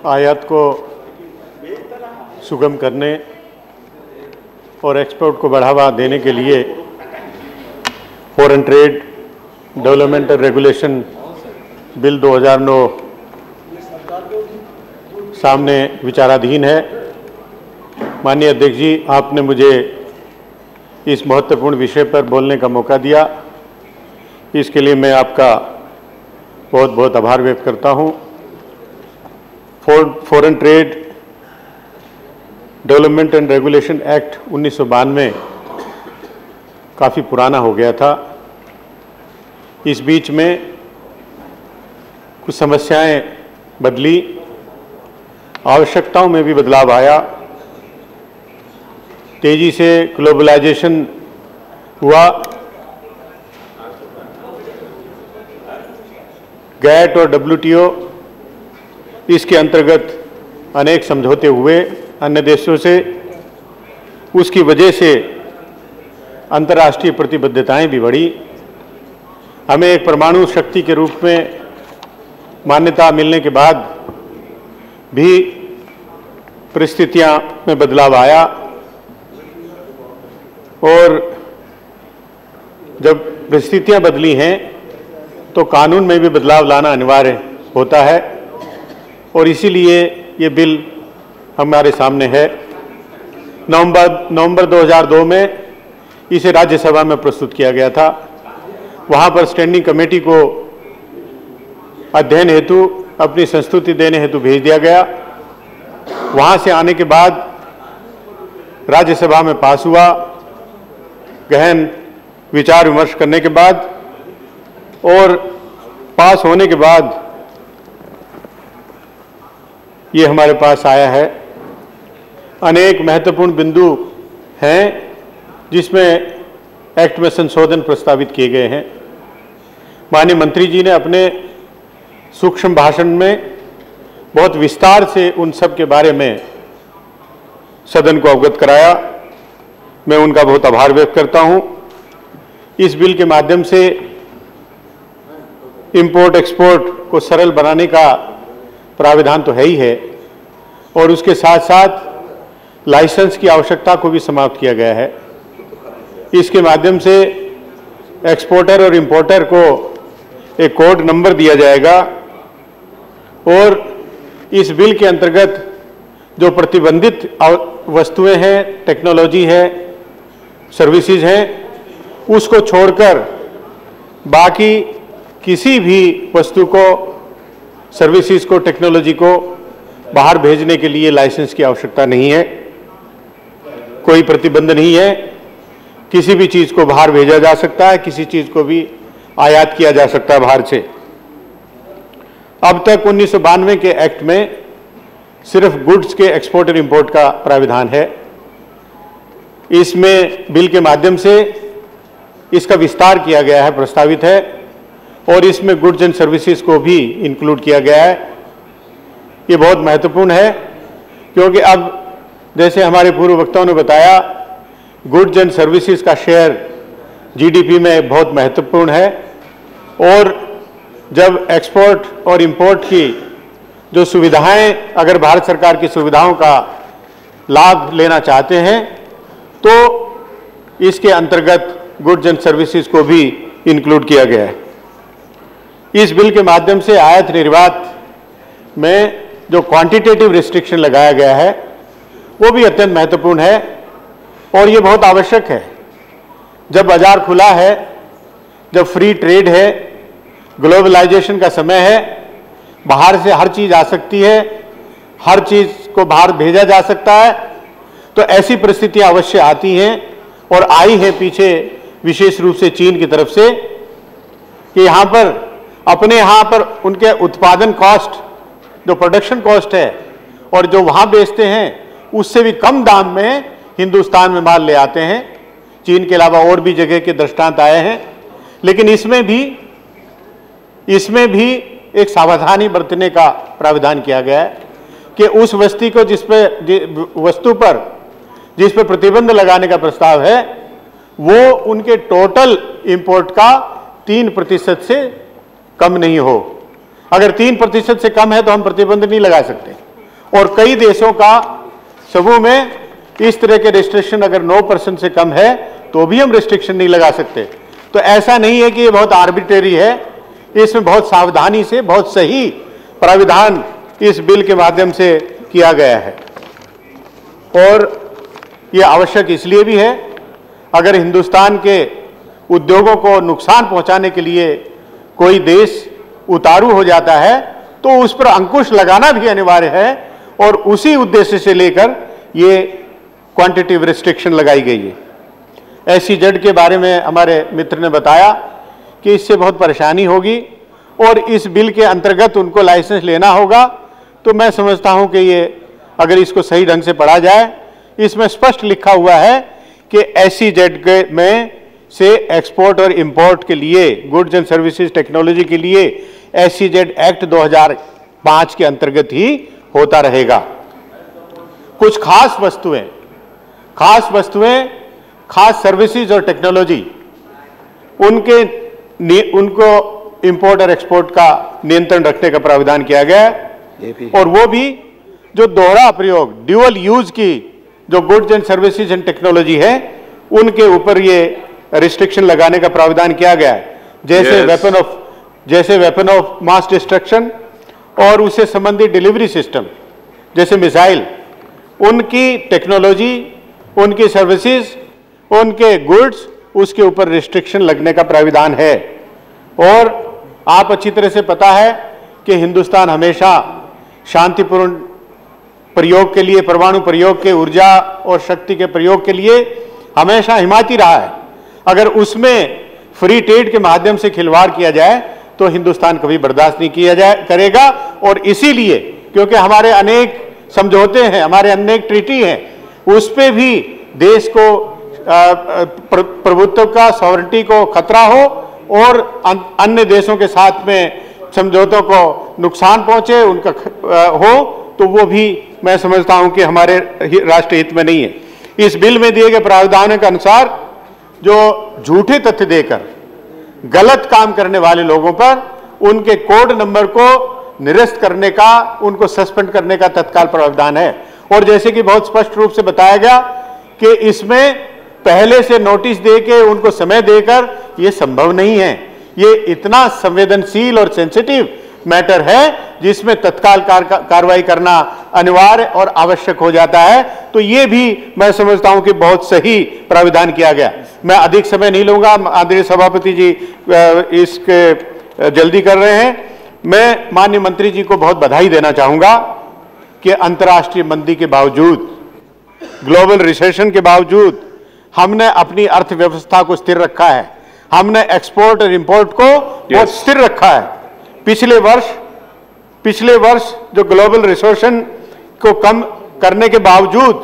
आयात को सुगम करने और एक्सपोर्ट को बढ़ावा देने के लिए foreign trade development and regulation bill 2009 सामने विचाराधीन है। माननीय अध्यक्ष जी, आपने मुझे इस महत्वपूर्ण विषय पर बोलने का मौका दिया, इसके लिए मैं आपका बहुत बहुत आभार व्यक्त करता हूं। Foreign trade development and regulation act 1992 काफ़ी पुराना हो गया था। इस बीच में कुछ समस्याएं बदली, आवश्यकताओं में भी बदलाव आया, तेजी से ग्लोबलाइजेशन हुआ, गैट और WTO इसके अंतर्गत अनेक समझौते हुए अन्य देशों से। उसकी वजह से अंतर्राष्ट्रीय प्रतिबद्धताएं भी बढ़ी। हमें एक परमाणु शक्ति के रूप में मान्यता मिलने के बाद भी परिस्थितियां में बदलाव आया और जब परिस्थितियां बदली हैं तो कानून में भी बदलाव लाना अनिवार्य होता है और इसीलिए ये बिल हमारे सामने है। नवंबर 2002 में इसे राज्यसभा में प्रस्तुत किया गया था। वहाँ पर स्टैंडिंग कमेटी को अध्ययन हेतु, अपनी संस्तुति देने हेतु भेज दिया गया। वहाँ से आने के बाद राज्यसभा में पास हुआ। गहन विचार विमर्श करने के बाद और पास होने के बाद ये हमारे पास आया है। अनेक महत्वपूर्ण बिंदु हैं जिसमें एक्ट में संशोधन प्रस्तावित किए गए हैं। माननीय मंत्री जी ने अपने सूक्ष्म भाषण में बहुत विस्तार से उन सब के बारे में सदन को अवगत कराया। मैं उनका बहुत आभार व्यक्त करता हूं। इस बिल के माध्यम से इंपोर्ट एक्सपोर्ट को सरल बनाने का प्राविधान तो है ही है और उसके साथ साथ लाइसेंस की आवश्यकता को भी समाप्त किया गया है। इसके माध्यम से एक्सपोर्टर और इंपोर्टर को एक कोड नंबर दिया जाएगा और इस बिल के अंतर्गत जो प्रतिबंधित वस्तुएं हैं, टेक्नोलॉजी है, सर्विसेज हैं, उसको छोड़कर बाकी किसी भी वस्तु को, सर्विसेज को, टेक्नोलॉजी को बाहर भेजने के लिए लाइसेंस की आवश्यकता नहीं है। कोई प्रतिबंध नहीं है। किसी भी चीज़ को बाहर भेजा जा सकता है, किसी चीज़ को भी आयात किया जा सकता है बाहर से। अब तक 1992 के एक्ट में सिर्फ गुड्स के एक्सपोर्ट और इंपोर्ट का प्राविधान है। इसमें बिल के माध्यम से इसका विस्तार किया गया है, प्रस्तावित है और इसमें गुड्स एंड सर्विसेज को भी इंक्लूड किया गया है। ये बहुत महत्वपूर्ण है क्योंकि अब जैसे हमारे पूर्व वक्ताओं ने बताया, गुड्स एंड सर्विसेज का शेयर GDP में बहुत महत्वपूर्ण है और जब एक्सपोर्ट और इंपोर्ट की जो सुविधाएं, अगर भारत सरकार की सुविधाओं का लाभ लेना चाहते हैं तो इसके अंतर्गत गुड्स एंड सर्विसेज को भी इंक्लूड किया गया है। इस बिल के माध्यम से आयात निर्यात में जो क्वांटिटेटिव रिस्ट्रिक्शन लगाया गया है वो भी अत्यंत महत्वपूर्ण है और ये बहुत आवश्यक है। जब बाजार खुला है, जब फ्री ट्रेड है, ग्लोबलाइजेशन का समय है, बाहर से हर चीज़ आ सकती है, हर चीज़ को बाहर भेजा जा सकता है, तो ऐसी परिस्थितियां अवश्य आती हैं और आई है पीछे विशेष रूप से चीन की तरफ से कि यहाँ पर अपने यहाँ पर उनके उत्पादन कॉस्ट, जो प्रोडक्शन कॉस्ट है और जो वहाँ बेचते हैं उससे भी कम दाम में हिंदुस्तान में माल ले आते हैं। चीन के अलावा और भी जगह के दृष्टांत आए हैं, लेकिन इसमें भी एक सावधानी बरतने का प्राविधान किया गया है कि उस वस्तु पर जिस पर प्रतिबंध लगाने का प्रस्ताव है वो उनके टोटल इंपोर्ट का 3% से कम नहीं हो। अगर 3% से कम है तो हम प्रतिबंध नहीं लगा सकते। और कई देशों का समूह में इस तरह के रिस्ट्रिक्शन अगर 9% से कम है तो भी हम रिस्ट्रिक्शन नहीं लगा सकते। तो ऐसा नहीं है कि ये बहुत आर्बिट्रेरी है, इसमें बहुत सावधानी से बहुत सही प्राविधान इस बिल के माध्यम से किया गया है। और ये आवश्यक इसलिए भी है, अगर हिंदुस्तान के उद्योगों को नुकसान पहुंचाने के लिए कोई देश उतारू हो जाता है तो उस पर अंकुश लगाना भी अनिवार्य है, और उसी उद्देश्य से लेकर ये क्वांटिटिव रिस्ट्रिक्शन लगाई गई है। SEZ के बारे में हमारे मित्र ने बताया कि इससे बहुत परेशानी होगी और इस बिल के अंतर्गत उनको लाइसेंस लेना होगा। तो मैं समझता हूं कि ये अगर इसको सही ढंग से पढ़ा जाए, इसमें स्पष्ट लिखा हुआ है कि SEZ में से एक्सपोर्ट और इंपोर्ट के लिए, गुड्स एंड सर्विसेज टेक्नोलॉजी के लिए SEZ एक्ट 2005 के अंतर्गत ही होता रहेगा। कुछ खास वस्तुएं, खास सर्विसेज और टेक्नोलॉजी, उनको इंपोर्ट और एक्सपोर्ट का नियंत्रण रखने का प्रावधान किया गया है। और वो भी जो दोहरा प्रयोग, ड्यूअल यूज की जो goods and services and technology है, उनके ऊपर ये रिस्ट्रिक्शन लगाने का प्रावधान किया गया है। जैसे वेपन ऑफ मास डिस्ट्रक्शन और उससे संबंधित डिलीवरी सिस्टम जैसे मिसाइल, उनकी टेक्नोलॉजी, उनकी सर्विसेज, उनके गुड्स, उसके ऊपर रिस्ट्रिक्शन लगने का प्राविधान है। और आप अच्छी तरह से पता है कि हिंदुस्तान हमेशा शांतिपूर्ण प्रयोग के लिए, परमाणु प्रयोग के, ऊर्जा और शक्ति के प्रयोग के लिए हमेशा हिमायती रहा है। अगर उसमें फ्री ट्रेड के माध्यम से खिलवाड़ किया जाए तो हिंदुस्तान कभी बर्दाश्त नहीं करेगा। और इसीलिए, क्योंकि हमारे अनेक समझौते हैं, हमारे अनेक ट्रीटी हैं, उस पे भी देश को प्रभुत्व का, सॉवरेनिटी को खतरा हो और अन्य देशों के साथ में समझौतों को नुकसान पहुंचे, उनका हो, तो वो भी मैं समझता हूं कि हमारे राष्ट्रीय हित में नहीं है। इस बिल में दिए गए प्रावधानों के अनुसार जो झूठे तथ्य देकर गलत काम करने वाले लोगों पर उनके कोड नंबर को निरस्त करने का, उनको सस्पेंड करने का तत्काल प्रावधान है। और जैसे कि बहुत स्पष्ट रूप से बताया गया कि इसमें पहले से नोटिस देके, उनको समय देकर, ये संभव नहीं है। ये इतना संवेदनशील और सेंसिटिव मैटर है जिसमें तत्काल कार्रवाई करना अनिवार्य और आवश्यक हो जाता है। तो ये भी मैं समझता हूं कि बहुत सही प्राविधान किया गया। मैं अधिक समय नहीं लूंगा, आदरणीय सभापति जी इसके जल्दी कर रहे हैं। मैं माननीय मंत्री जी को बहुत बधाई देना चाहूंगा कि अंतर्राष्ट्रीय मंदी के बावजूद, ग्लोबल रिसेशन के बावजूद हमने अपनी अर्थव्यवस्था को स्थिर रखा है। हमने एक्सपोर्ट और इंपोर्ट को बहुत स्थिर रखा है। पिछले वर्ष जो ग्लोबल रिसेशन को कम करने के बावजूद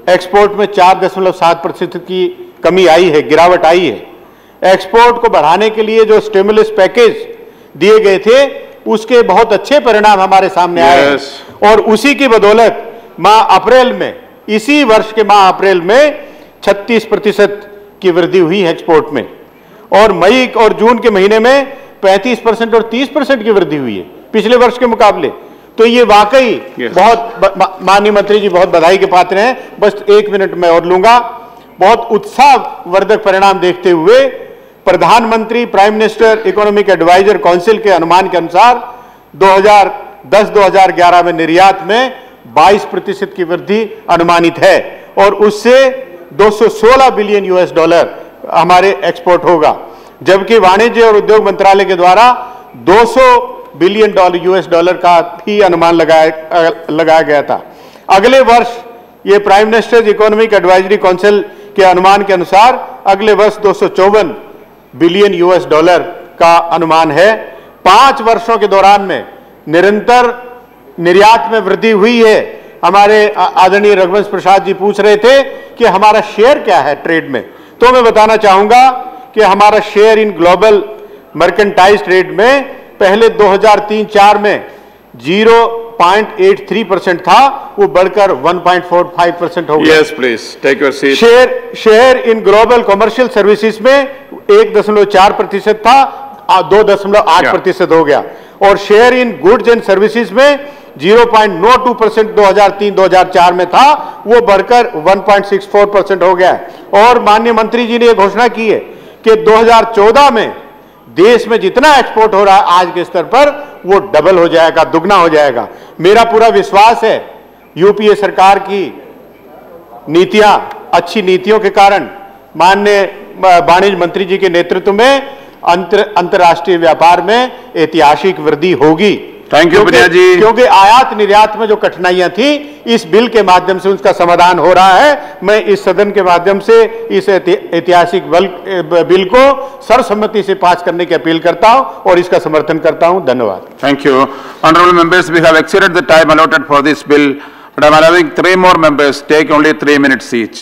एक्सपोर्ट में 4.7% की कमी आई है, गिरावट आई है। एक्सपोर्ट को बढ़ाने के लिए जो स्टिमुलस पैकेज दिए गए थे, उसके बहुत अच्छे परिणाम हमारे सामने आए। और उसी की बदौलत इसी वर्ष के माह अप्रैल में 36% की वृद्धि हुई है एक्सपोर्ट में, और मई और जून के महीने में 35% और 30% की वृद्धि हुई है पिछले वर्ष के मुकाबले। तो ये वाकई बहुत, माननीय मंत्री जी बहुत बधाई के पात्र हैं। बस 1 मिनट में और लूंगा। बहुत उत्साहवर्धक परिणाम देखते हुए प्रधानमंत्री, prime minister, economic advisor council के अनुमान के अनुसार 2010-2011 में निर्यात में 22% की वृद्धि अनुमानित है, और उससे $216 बिलियन हमारे एक्सपोर्ट होगा। जबकि वाणिज्य और उद्योग मंत्रालय के द्वारा $200 बिलियन का ही अनुमान लगाया गया था। अगले वर्ष ये prime ministers economic advisory council के अनुमान के अनुसार अगले वर्ष $254 बिलियन का अनुमान है। 5 वर्षों के दौरान में निरंतर निर्यात में वृद्धि हुई है। हमारे आदरणीय रघुवंश प्रसाद जी पूछ रहे थे कि हमारा शेयर क्या है ट्रेड में, तो मैं बताना चाहूंगा कि हमारा share in global merchandise trade में पहले 2003-04 में 0.83% था, वो बढ़कर 1.45% हो गया। Yes, please take your seat. Share in global commercial services में 1.4% था, 2.8% हो गया। और share in goods and services में 0.92% 2003-2004 में था, वो बढ़कर 1.64% हो गया है। और माननीय मंत्री जी ने यह घोषणा की है कि 2014 में देश में जितना एक्सपोर्ट हो रहा है आज के स्तर पर, वो डबल हो जाएगा, दुगना हो जाएगा। मेरा पूरा विश्वास है यूपीए सरकार की नीतियां, अच्छी नीतियों के कारण, माननीय वाणिज्य मंत्री जी के नेतृत्व में अंतर्राष्ट्रीय व्यापार में ऐतिहासिक वृद्धि होगी। थैंक यू विनय जी। क्योंकि आयात निर्यात में जो कठिनाइयां थी, इस बिल के माध्यम से उसका समाधान हो रहा है। मैं इस सदन के माध्यम से इस ऐतिहासिक बिल को सर्वसम्मति से पास करने की अपील करता हूं और इसका समर्थन करता हूं। धन्यवाद। Thank you. Honourable members, we have exceeded the time allotted for this bill, but I am allowing 3 more members, take only 3 minutes each.